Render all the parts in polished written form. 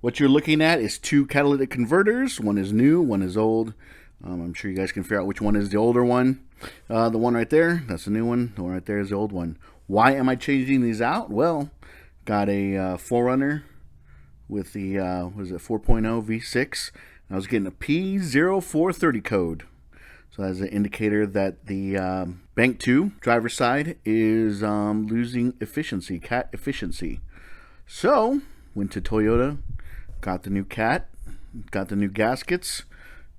What you're looking at is two catalytic converters. One is new, one is old. I'm sure you guys can figure out which one is the older one. The one right there, that's the new one. The one right there is the old one. Why am I changing these out? Well, got a 4Runner with the, what is it, 4.0 V6. I was getting a P0430 code. So that's an indicator that the Bank 2 driver's side is losing efficiency, Cat Effencicy. So, went to Toyota, got the new Cat, got the new gaskets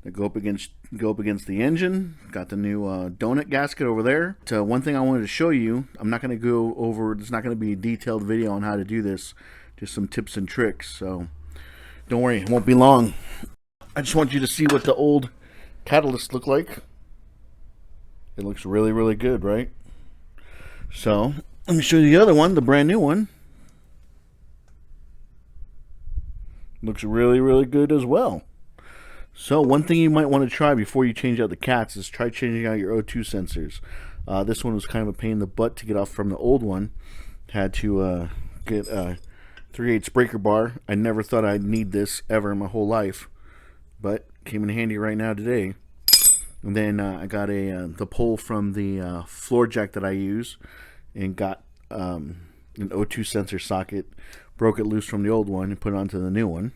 that go up against the engine, got the new donut gasket over there. So one thing I wanted to show you, I'm not going to go over, it's not going to be a detailed video on how to do this, just some tips and tricks. So don't worry, it won't be long. I just want you to see what the old catalyst look like. It looks really, really good, right? So let me show you the other one, the brand new one. Looks really, really good as well. So one thing you might want to try before you change out the cats is try changing out your O2 sensors. This one was kind of a pain in the butt to get off from the old one. Had to get a 3/8 breaker bar. I never thought I'd need this ever in my whole life, but came in handy right now today. And then I got the pole from the floor jack that I use, and got an O2 sensor socket. Broke it loose from the old one and put it onto the new one.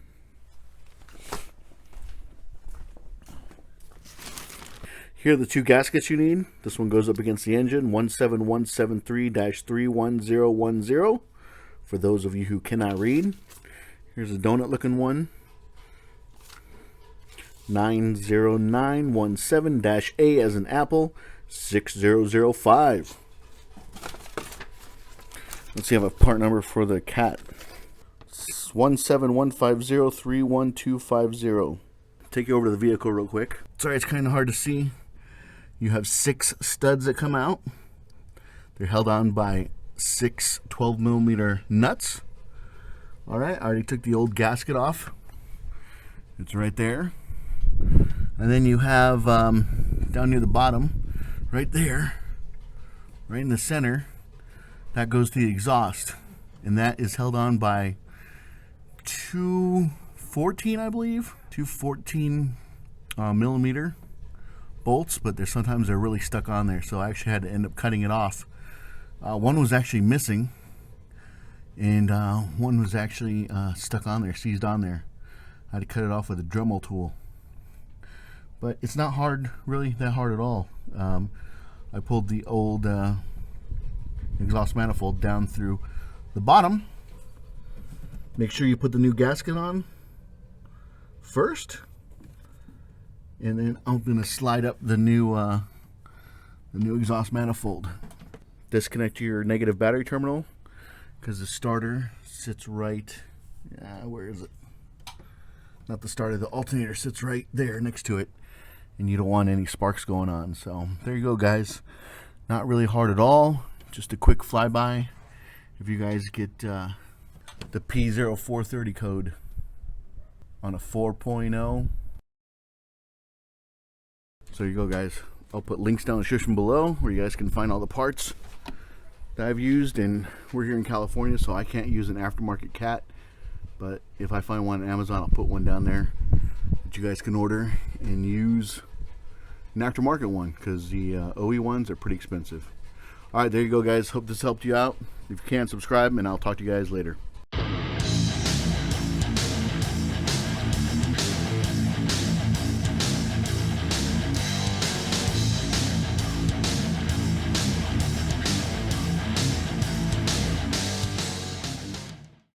Here are the two gaskets you need. This one goes up against the engine, 17173-31010. For those of you who cannot read, here's a donut looking one. 90917-A as an apple, 6005. Let's see, I have a part number for the Cat. 17150-31250. Take you over to the vehicle real quick. Sorry, it's kind of hard to see. You have 6 studs that come out. They're held on by 6 12mm nuts. Alright, I already took the old gasket off. It's right there. And then you have down near the bottom, right there, right in the center, that goes to the exhaust. And that is held on by 214, I believe, 214 millimeter bolts, but sometimes they're really stuck on there, so I actually had to end up cutting it off. One was actually missing, and one was actually stuck on there, seized on there. I had to cut it off with a Dremel tool. But it's not hard, really that hard at all. I pulled the old exhaust manifold down through the bottom. Make sure you put the new gasket on first, and then I'm going to slide up the new exhaust manifold. Disconnect your negative battery terminal, because the starter sits right, where is it? Not the starter, the alternator sits right there next to it, and you don't want any sparks going on. So there you go, guys. Not really hard at all, just a quick flyby. If you guys get the P0430 code on a 4.0. So there you go, guys. I'll put links down in the description below where you guys can find all the parts that I've used. And we're here in California, so I can't use an aftermarket Cat, but if I find one on Amazon, I'll put one down there that you guys can order and use an aftermarket one, because the OE ones are pretty expensive. Alright, there you go, guys. Hope this helped you out. If you can, subscribe, and I'll talk to you guys later.